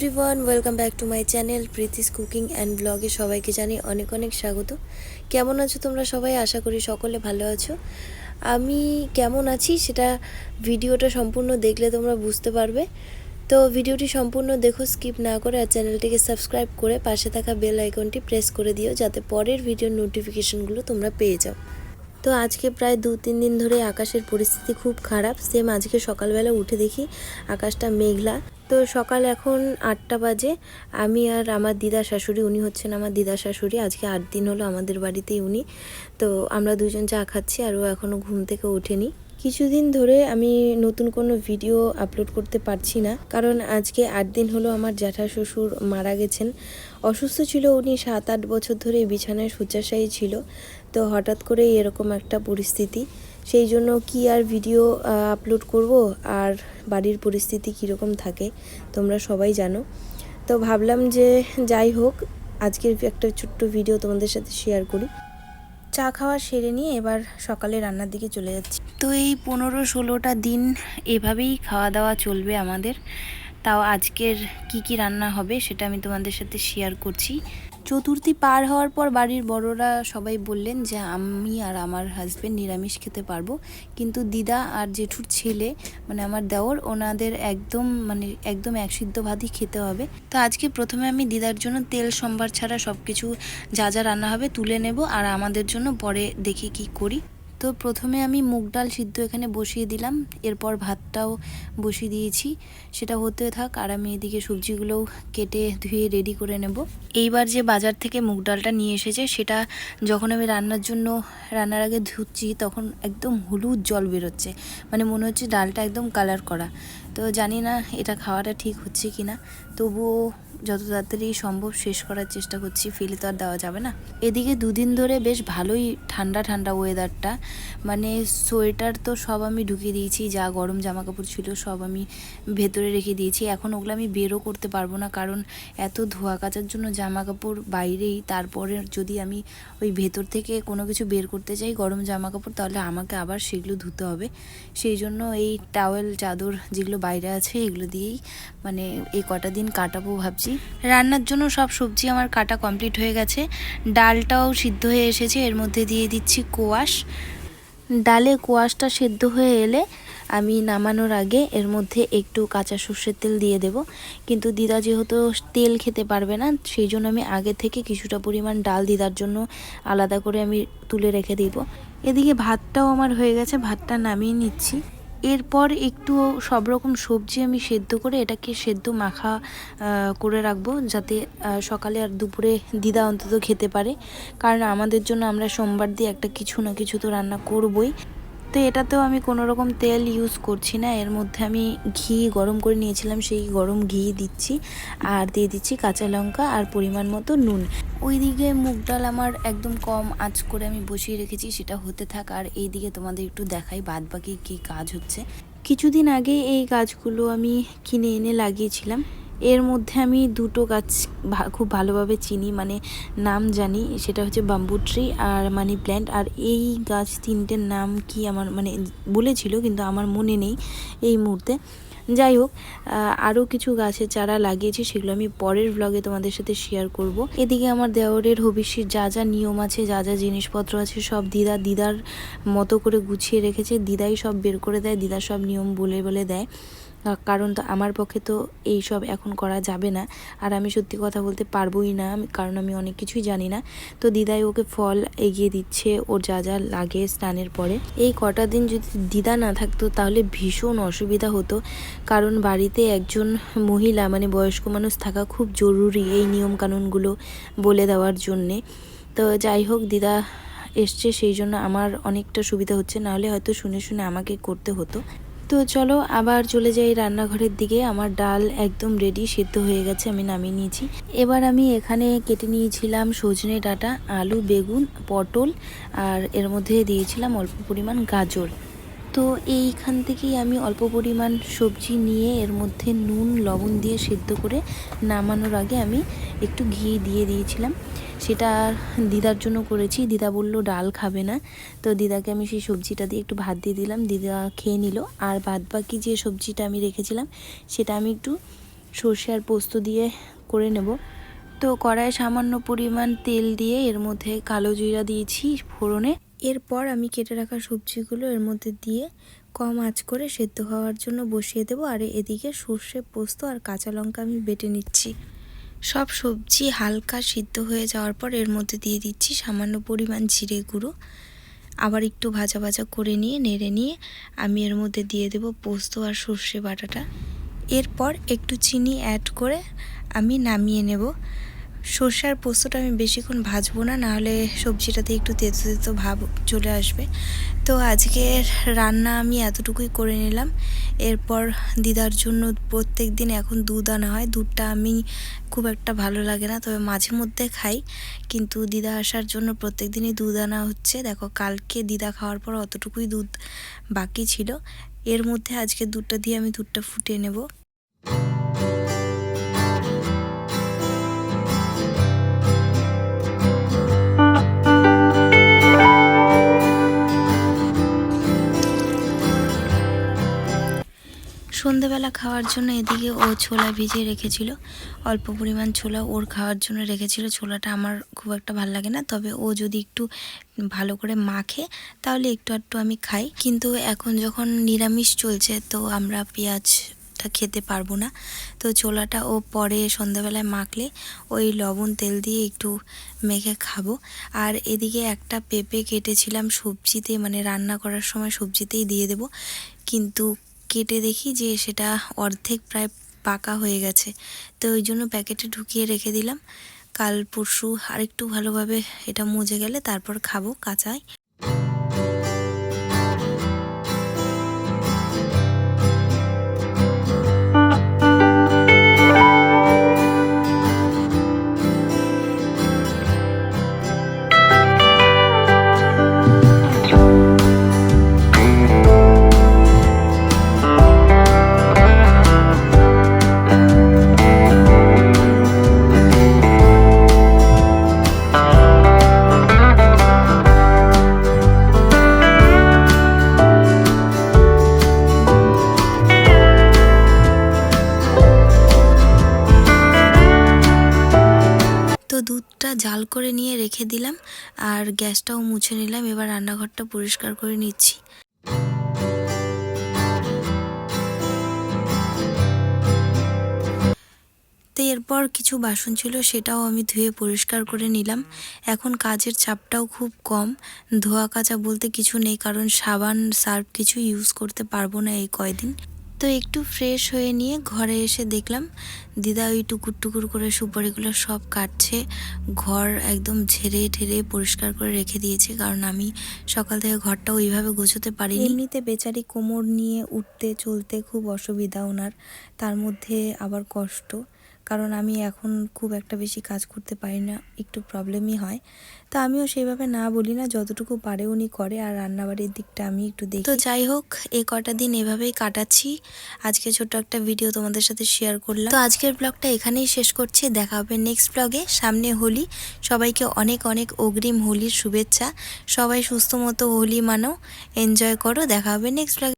Everyone, welcome back to my channel Preeti's cooking and ব্লগে সবাইকে জানি অনেক অনেক স্বাগত। কেমন আছো তোমরা সবাই? আশা করি সকলে ভালো আছো। আমি কেমন আছি সেটা ভিডিওটা সম্পূর্ণ দেখলে তোমরা বুঝতে পারবে। তো ভিডিওটি সম্পূর্ণ দেখো, স্কিপ না করে, আর চ্যানেলটিকে সাবস্ক্রাইব করে পাশে থাকা বেল আইকনটি প্রেস করে দিও যাতে পরের ভিডিওর নোটিফিকেশনগুলো তোমরা পেয়ে যাও। তো আজকে প্রায় 2-3 দিন ধরে আকাশের পরিস্থিতি খুব খারাপ। সেম আজকে সকালবেলা উঠে দেখি আকাশটা মেঘলা। তো সকাল এখন 8টা বাজে। আমি আর আমার দিদা শাশুড়ি, উনি হচ্ছেন আমার দিদা শাশুড়ি, আজকে 8 দিন হলো আমাদের বাড়িতেই উনি। তো আমরা দুজন চা খাচ্ছি আর ও এখনও ঘুম থেকে ওঠেনি। কিছুদিন ধরে আমি নতুন কোনো ভিডিও আপলোড করতে পারছি না, কারণ আজকে 8 দিন হলো আমার জ্যাঠা শ্বশুর মারা গেছেন। অসুস্থ ছিল উনি, 7-8 বছর ধরে বিছানায় শয্যাশায়ী ছিল। তো হঠাৎ করে এরকম একটা পরিস্থিতি, সেই জন্য কি আর ভিডিও আপলোড করব, আর বাড়ির পরিস্থিতি কীরকম থাকে তোমরা সবাই জানো। তো ভাবলাম যে যাই হোক, আজকের একটা ছোট্ট ভিডিও তোমাদের সাথে শেয়ার করি। চা খাওয়া সেরে নিয়ে এবার সকালে রান্নার দিকে চলে যাচ্ছি। তো এই 15-16টা দিন এভাবেই খাওয়া দাওয়া চলবে আমাদের। তাও আজকের কি রান্না হবে সেটা আমি তোমাদের সাথে শেয়ার করছি। চতুর্থী পার হওয়ার পর বাড়ির বড়রা সবাই বললেন যে আমি আর আমার হাজব্যান্ড নিরামিষ খেতে পারবো, কিন্তু দিদা আর জেঠুর ছেলে মানে আমার দেওর, ওনাদের একদম এক সিদ্ধ ভাতই খেতে হবে। তো আজকে প্রথমে আমি দিদার জন্য তেল সম্বার ছাড়া সব কিছু যা যা রান্না হবে তুলে নেব, আর আমাদের জন্য পরে দেখি কি করি। তো প্রথমে আমি মুগ ডাল সিদ্ধ এখানে বসিয়ে দিলাম, এরপর ভাতটাও বসিয়ে দিয়েছি, সেটা হতে থাক, আর আমি এদিকে সবজিগুলোও কেটে ধুয়ে রেডি করে নেব। এইবার যে বাজার থেকে মুগ ডালটা নিয়ে এসেছে, সেটা যখন আমি রান্নার আগে ধুচ্ছি তখন একদম হলুদ জল বেরোচ্ছে, মানে মনে হচ্ছে ডালটা একদম কালার করা। তো জানি না এটা খাওয়াটা ঠিক হচ্ছে কি না, তবুও যত তাড়াতাড়ি সম্ভব শেষ করার চেষ্টা করছি, ফেলে তো আর দেওয়া যাবে না। এদিকে 2 দিন ধরে বেশ ভালোই ঠান্ডা ঠান্ডা ওয়েদারটা, মানে সোয়েটার তো সব আমি ঢুকিয়ে দিয়েছি, যা গরম জামা কাপড় ছিল সব আমি ভেতরে রেখে দিয়েছি। এখন ওগুলো আমি বেরও করতে পারবো না, কারণ এত ধোয়া কাচার জন্য জামা কাপড় বাইরেই, তারপরে যদি আমি ওই ভেতর থেকে কোনো কিছু বের করতে চাই গরম জামা কাপড়, তাহলে আমাকে আবার সেগুলো ধুতে হবে। সেই জন্য এই টাওয়েল চাদর যেগুলো বাইরে আছে এগুলো দিয়েই মানে এই কটা দিন কাটাবো ভাবছি। রান্নার জন্য সব সবজি আমার কাটা কমপ্লিট হয়ে গেছে, ডালটাও সিদ্ধ হয়ে এসেছে, এর মধ্যে দিয়ে দিচ্ছি কোয়াশ। ডালে কোয়াশটা সেদ্ধ হয়ে এলে আমি নামানোর আগে এর মধ্যে একটু কাঁচা সর্ষের তেল দিয়ে দেব, কিন্তু দিদা যেহেতু তেল খেতে পারবে না, সেই জন্য আমি আগে থেকে কিছুটা পরিমাণ ডাল দিদার জন্য আলাদা করে আমি তুলে রেখে দিব। এদিকে ভাতটাও আমার হয়ে গেছে, ভাতটা নামিয়ে নিচ্ছি। এরপর একটু সব রকম সবজি আমি সেদ্ধ করে এটাকে সেদ্ধ মাখা করে রাখবো, যাতে সকালে আর দুপুরে দিদা অন্তত খেতে পারে, কারণ আমাদের জন্য আমরা সোমবার দিয়ে একটা কিছু না কিছু তো রান্না করবই। তো এটাতেও আমি কোনো রকম তেল ইউজ করছি না, এর মধ্যে আমি ঘি গরম করে নিয়েছিলাম, সেই গরম ঘি দিচ্ছি, আর দিয়ে দিচ্ছি কাঁচা লঙ্কা আর পরিমাণ মতো নুন। ওইদিকে মুগ ডাল আমার একদম কম আঁচ করে আমি বসিয়ে রেখেছি, সেটা হতে থাক, আর এইদিকে তোমাদের একটু দেখাই বাদ বাকি কী কাজ হচ্ছে। কিছুদিন আগে এই গাছগুলো আমি কিনে এনে লাগিয়েছিলাম। এর মধ্যে আমি দুটো গাছ খুব ভালোভাবে চিনি, মানে নাম জানি, সেটা হচ্ছে বাম্বু ট্রি আর মানি প্ল্যান্ট। আর এই গাছ তিনটের নাম কি আমার মানে বলেছিল, কিন্তু আমার মনে নেই এই মুহূর্তে। যাই হোক, আরও কিছু গাছের চারা লাগিয়েছি, সেগুলো আমি পরের ব্লগে তোমাদের সাথে শেয়ার করব। এদিকে আমার দেওরের হবিষ্যির যা যা নিয়ম আছে, যা যা জিনিসপত্র আছে, সব দিদার মতো করে গুছিয়ে রেখেছে, দিদাই সব বের করে দেয়, দিদা সব নিয়ম বলে দেয়, কারণ তো আমার পক্ষে তো এই সব এখন করা যাবে না, আর আমি সত্যি কথা বলতে পারবোই না, কারণ আমি অনেক কিছুই জানি না। তো দিদাই ওকে ফল এগিয়ে দিচ্ছে, ওর যা যা লাগে স্নানের পরে। এই কটা দিন যদি দিদা না থাকতো তাহলে ভীষণ অসুবিধা হতো, কারণ বাড়িতে একজন মহিলা মানে বয়স্ক মানুষ থাকা খুব জরুরি এই নিয়মকানুনগুলো বলে দেওয়ার জন্যে। তো যাই হোক, দিদা এসছে, সেই জন্য আমার অনেকটা সুবিধা হচ্ছে, নাহলে হয়তো শুনে শুনে আমাকে করতে হতো। তো চলো আবার চলে যাই রান্নাঘরের দিকে। আমার ডাল একদম রেডি, সেদ্ধ হয়ে গেছে, আমি নামিয়ে নিয়েছি। এবার আমি এখানে কেটে নিয়েছিলাম সজনে ডাঁটা, আলু, বেগুন, পটল, আর এর মধ্যে দিয়েছিলাম অল্প পরিমাণ গাজর। তো এইখান থেকেই আমি অল্প পরিমাণ সবজি নিয়ে এর মধ্যে নুন লবণ দিয়ে সেদ্ধ করে নামানোর আগে আমি একটু ঘি দিয়ে দিয়েছিলাম। সেটা দিদার জন্য করেছি, দিদা বলল ডাল খাবে না, তো দিদাকে আমি সেই সবজিটা দিয়ে একটু ভাত দিয়ে দিলাম, দিদা খেয়ে নিল। আর বাদ বাকি যে সবজিটা আমি রেখেছিলাম সেটা আমি একটু সর্ষে আর পোস্ত দিয়ে করে নেব। তো কড়াইয়ে সামান্য পরিমাণ তেল দিয়ে এর মধ্যে কালো জিরা দিয়েছি ফোড়নে। এরপর আমি কেটে রাখা সবজিগুলো এর মধ্যে দিয়ে কম আঁচ করে সেদ্ধ হওয়ার জন্য বসিয়ে দেবো। আর এদিকে সর্ষে পোস্ত আর কাঁচা লঙ্কা আমি বেটে নিচ্ছি। সব সবজি হালকা সিদ্ধ হয়ে যাওয়ার পর এর মধ্যে দিয়ে দিচ্ছি সামান্য পরিমাণ জিরে গুঁড়ো। আবার একটু ভাজা ভাজা করে নিয়ে নেড়ে নিয়ে আমি এর মধ্যে দিয়ে দেব পোস্ত আর সর্ষে বাটাটা। এরপর একটু চিনি অ্যাড করে আমি নামিয়ে নেব। সর্ষে আর পোস্তটা আমি বেশিক্ষণ ভাজবো না, নাহলে সবজিটাতে একটু তেতো তেতো ভাব চলে আসবে। তো আজকের রান্না আমি এতটুকুই করে নিলাম। এরপর দিদার জন্য প্রত্যেক দিন এখন দুধ আনা হয়। দুধটা আমি খুব একটা ভালো লাগে না, তবে মাঝে মধ্যে খাই, কিন্তু দিদা আসার জন্য প্রত্যেক দিনই দুধ আনা হচ্ছে। দেখো কালকে দিদা খাওয়ার পর অতটুকুই দুধ বাকি ছিল। এর মধ্যে আজকে দুধটা দিয়ে আমি দুধটা ফুটিয়ে নেব। সন্ধেবেলা খাওয়ার জন্য এদিকে ও ছোলা ভিজিয়ে রেখেছিল, অল্প পরিমাণ ছোলা ওর খাওয়ার জন্য রেখেছিল। ছোলাটা আমার খুব একটা ভালো লাগে না, তবে ও যদি একটু ভালো করে মাখে তাহলে একটু একটু আমি খাই। কিন্তু এখন যখন নিরামিষ চলছে তো আমরা পেঁয়াজটা খেতে পারবো না, তো ছোলাটা ও পরে সন্ধ্যাবেলায় মাখলে ওই লবণ তেল দিয়ে একটু মেখে খাবো। আর এদিকে একটা পেঁপে কেটেছিলাম সবজিতে, মানে রান্না করার সময় সবজিতেই দিয়ে দেব, কিন্তু কেটে দেখি যে সেটা অর্ধেক প্রায় পাকা হয়ে গেছে। তো ওই জন্য প্যাকেটে ঢুকিয়ে রেখে দিলাম। কাল পরশু আরেকটু ভালোভাবে এটা মজে গেলে তারপর খাবো কাঁচায়। তো দুধটা জাল করে নিয়ে রেখে দিলাম আর গ্যাসটাও মুছে নিলাম। এবার রান্নাঘরটা পরিষ্কার করে নিচ্ছি। তো এরপর কিছু বাসন ছিল সেটাও আমি ধুয়ে পরিষ্কার করে নিলাম। এখন কাজের চাপটাও খুব কম, ধোয়া কাচা বলতে কিছু নেই, কারণ সাবান সার্ফ কিছু ইউজ করতে পারবো না এই কয়দিন। তো একটু ফ্রেশ হয়ে নিয়ে ঘরে এসে দেখলাম দিদা ওই টুকুর টুকুর করে সুপারিগুলো সব কাটছে। ঘর একদম ঝেড়ে ঠেড়ে পরিষ্কার করে রেখে দিয়েছে, কারণ আমি সকাল থেকে ঘরটা ওইভাবে গোছাতে পারিনি। এমনিতে বেচারি কোমর নিয়ে উঠতে চলতে খুব অসুবিধা ওনার, তার মধ্যে আবার কষ্ট, কারণ আমি এখন খুব একটা বেশি কাজ করতে পারি না, একটু প্রবলেমই হয়। তো আমিও সেইভাবে না বলি না, যতটুকু পারে উনি করে, আর রান্নাবাড়ির দিকটা আমি একটু দেখি। তো যাই হোক, এই কটা দিন এভাবেই কাটাচ্ছি। আজকে ছোট একটা ভিডিও তোমাদের সাথে শেয়ার করলাম। তো আজকের ব্লগটা এখানেই শেষ করছি, দেখা হবে নেক্সট ব্লগে। সামনে হোলি, সবাইকে অনেক অনেক অগ্রিম হোলির শুভেচ্ছা। সবাই সুস্থ মতো হোলি মানো, এনজয় করো। দেখা হবে নেক্সট ব্লগে।